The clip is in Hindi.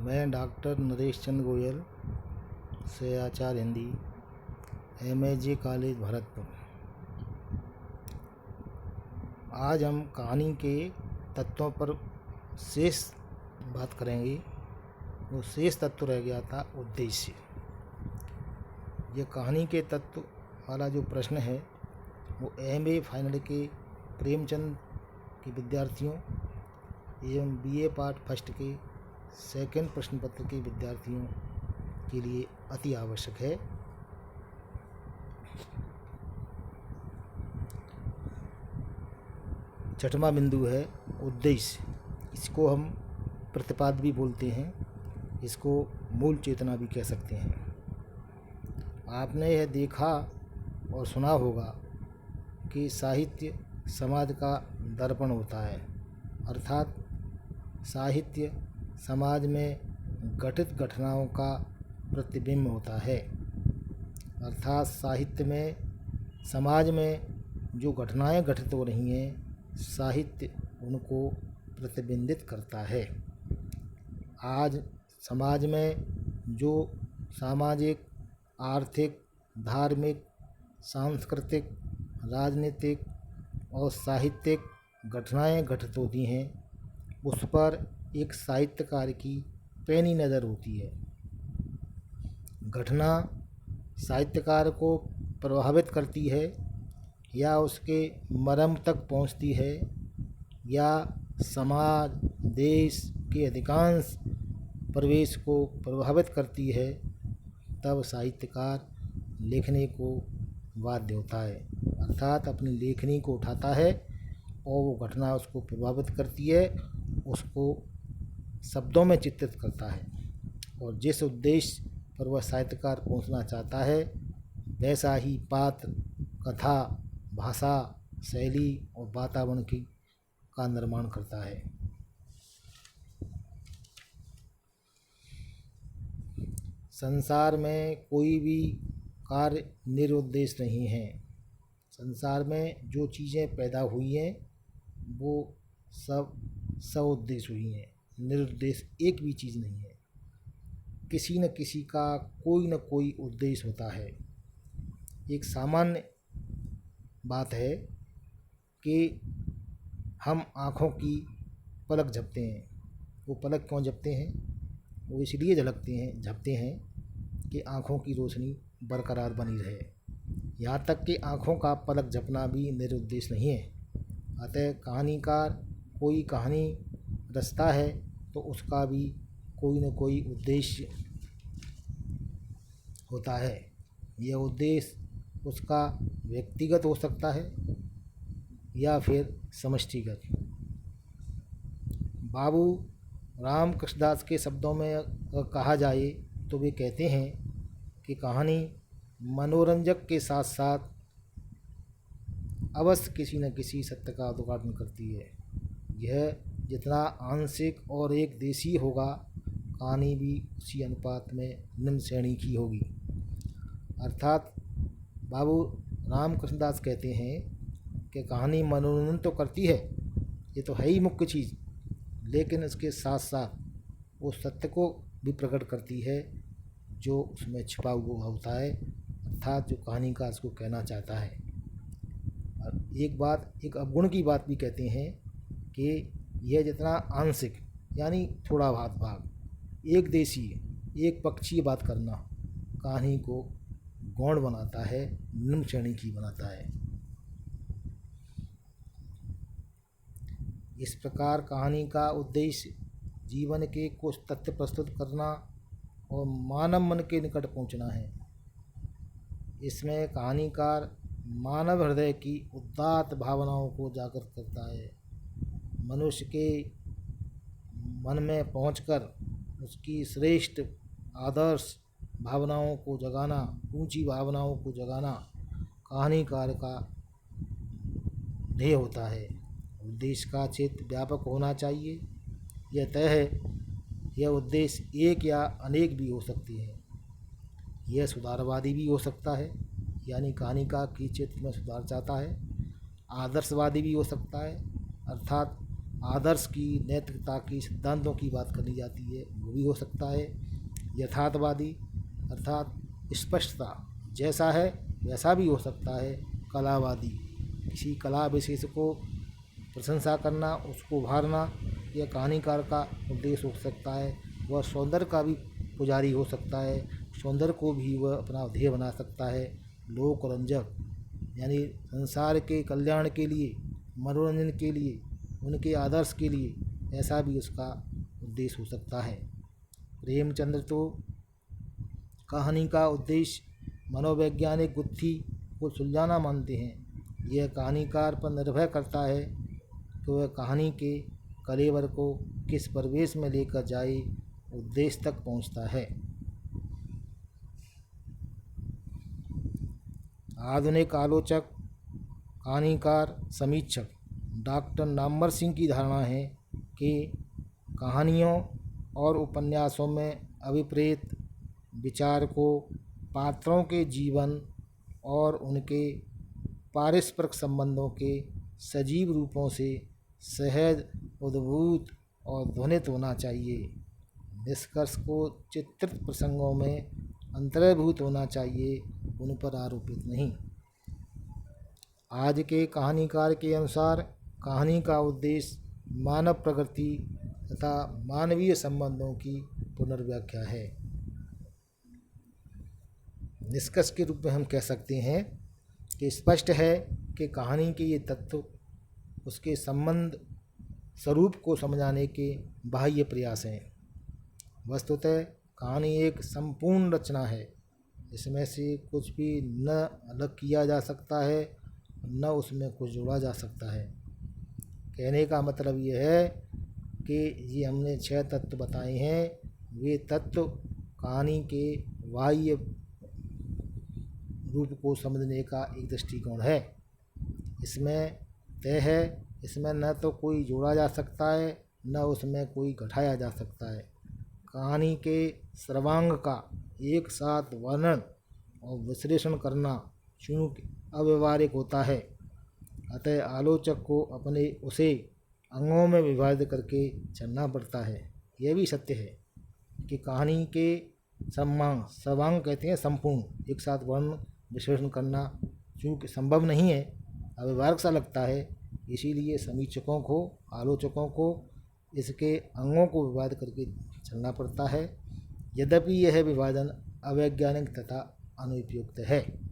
मैं डॉक्टर नरेश चंद्र गोयल से आचार्य हिंदी MAG कॉलेज भरतपुर। आज हम कहानी के तत्वों पर शेष बात करेंगे। वो शेष तत्व रह गया था उद्देश्य। ये कहानी के तत्व वाला जो प्रश्न है वो MA फाइनल के प्रेमचंद के विद्यार्थियों एवं BA पार्ट फर्स्ट के सेकंड प्रश्न पत्र के विद्यार्थियों के लिए अति आवश्यक है। छठवां बिंदु है उद्देश्य। इसको हम प्रतिपाद भी बोलते हैं, इसको मूल चेतना भी कह सकते हैं। आपने यह देखा और सुना होगा कि साहित्य समाज का दर्पण होता है, अर्थात साहित्य समाज में घटित घटनाओं का प्रतिबिंब होता है। अर्थात साहित्य में समाज में जो घटनाएं घटित हो रही हैं, साहित्य उनको प्रतिबिंबित करता है। आज समाज में जो सामाजिक, आर्थिक, धार्मिक, सांस्कृतिक, राजनीतिक और साहित्यिक घटनाएं घटित होती हैं, उस पर एक साहित्यकार की पैनी नज़र होती है। घटना साहित्यकार को प्रभावित करती है या उसके मर्म तक पहुंचती है या समाज, देश के अधिकांश परिवेश को प्रभावित करती है, तब साहित्यकार लिखने को बाध्य होता है। अर्थात अपनी लेखनी को उठाता है और वो घटना उसको प्रभावित करती है, उसको शब्दों में चित्रित करता है और जिस उद्देश्य पर वह साहित्यकार पहुंचना चाहता है वैसा ही पात्र, कथा, भाषा, शैली और वातावरण का निर्माण करता है। संसार में कोई भी कार्य निरुद्देश्य नहीं है। संसार में जो चीज़ें पैदा हुई हैं वो सब सउद्देश्य हुई हैं। निरुद्देश्य एक भी चीज़ नहीं है। किसी न किसी का कोई न कोई उद्देश्य होता है। एक सामान्य बात है कि हम आँखों की पलक झपकते हैं। वो पलक क्यों झपकते हैं? वो इसलिए झपकते हैं कि आँखों की रोशनी बरकरार बनी रहे। यहाँ तक कि आँखों का पलक झपकना भी निरुद्देश्य नहीं है। अतः कहानीकार कोई कहानी रचता है तो उसका भी कोई न कोई उद्देश्य होता है। यह उद्देश्य उसका व्यक्तिगत हो सकता है या फिर समष्टिगत। बाबू राम कृष्णदास के शब्दों में अगर कहा जाए तो वे कहते हैं कि कहानी मनोरंजक के साथ साथ अवश्य किसी न किसी सत्य का उद्घाटन करती है। यह जितना आंशिक और एक देशी होगा, कहानी भी उसी अनुपात में निम्न श्रेणी की होगी। अर्थात बाबू राम कृष्णदास कहते हैं कि कहानी मनोरंजन तो करती है, ये तो है ही मुख्य चीज़, लेकिन इसके साथ साथ वो सत्य को भी प्रकट करती है जो उसमें छिपा हुआ होता है, अर्थात जो कहानीकार उसको कहना चाहता है। और एक अवगुण की बात भी कहते हैं कि यह जितना आंशिक यानी थोड़ा भाग, एक देशी, एक पक्षीय बात करना कहानी को गौण बनाता है, निम्न श्रेणी की बनाता है। इस प्रकार कहानी का उद्देश्य जीवन के कुछ तथ्य प्रस्तुत करना और मानव मन के निकट पहुंचना है। इसमें कहानीकार मानव हृदय की उदात्त भावनाओं को जागृत करता है। मनुष्य के मन में पहुंचकर उसकी श्रेष्ठ आदर्श भावनाओं को जगाना, ऊंची भावनाओं को जगाना कहानीकार का ध्येय होता है। उद्देश्य का क्षेत्र व्यापक होना चाहिए। यह तय है, यह उद्देश्य एक या अनेक भी हो सकती है। यह सुधारवादी भी हो सकता है, यानी कहानीकार की क्षेत्र में सुधार चाहता है। आदर्शवादी भी हो सकता है, अर्थात आदर्श की, नैतिकता की, सिद्धांतों की बात करनी जाती है, वो भी हो सकता है। यथार्थवादी अर्थात स्पष्टता, जैसा है वैसा भी हो सकता है। कलावादी, किसी कला विशेष को प्रशंसा करना, उसको उभारना, यह कहानीकार का उद्देश्य हो सकता है। वह सौंदर्य का भी पुजारी हो सकता है, सौंदर्य को भी वह अपना ध्येय बना सकता है। लोकरंजक यानी संसार के कल्याण के लिए, मनोरंजन के लिए, उनके आदर्श के लिए, ऐसा भी उसका उद्देश्य हो सकता है। प्रेमचंद्र तो कहानी का उद्देश्य मनोवैज्ञानिक गुत्थी को सुलझाना मानते हैं। यह कहानीकार पर निर्भर करता है कि वह कहानी के कलेवर को किस परिवेश में लेकर जाए, उद्देश्य तक पहुंचता है। आधुनिक आलोचक, कहानीकार, समीक्षक डॉक्टर नामवर सिंह की धारणा है कि कहानियों और उपन्यासों में अभिप्रेत विचार को पात्रों के जीवन और उनके पारस्परिक संबंधों के सजीव रूपों से सहज, उद्भूत और ध्वनित होना चाहिए। निष्कर्ष को चित्रित प्रसंगों में अंतर्भूत होना चाहिए, उन पर आरोपित नहीं। आज के कहानीकार के अनुसार कहानी का उद्देश्य मानव प्रकृति तथा मानवीय संबंधों की पुनर्व्याख्या है। निष्कर्ष के रूप में हम कह सकते हैं कि स्पष्ट है कि कहानी के ये तत्व उसके संबंध स्वरूप को समझाने के बाह्य प्रयास हैं। वस्तुतः कहानी एक संपूर्ण रचना है, इसमें से कुछ भी न अलग किया जा सकता है, न उसमें कुछ जोड़ा जा सकता है। कहने का मतलब यह है कि ये हमने 6 तत्व बताए हैं, वे तत्व कहानी के बाह्य रूप को समझने का एक दृष्टिकोण है। इसमें तय है, इसमें न तो कोई जोड़ा जा सकता है, न उसमें कोई घटाया जा सकता है। कहानी के सर्वांग का एक साथ वर्णन और विश्लेषण करना चूँकि अव्यवहारिक होता है, अतः आलोचक को अपने उसे अंगों में विभाजित करके चलना पड़ता है। यह भी सत्य है कि कहानी के सर्वांग कहते हैं संपूर्ण, एक साथ वर्णन विश्लेषण करना चूँकि संभव नहीं है, अव्यवहारिक सा लगता है, इसीलिए समीक्षकों को, आलोचकों को इसके अंगों को विभाजित करके चलना पड़ता है। यद्यपि यह विभाजन अवैज्ञानिक तथा अनुपयुक्त है।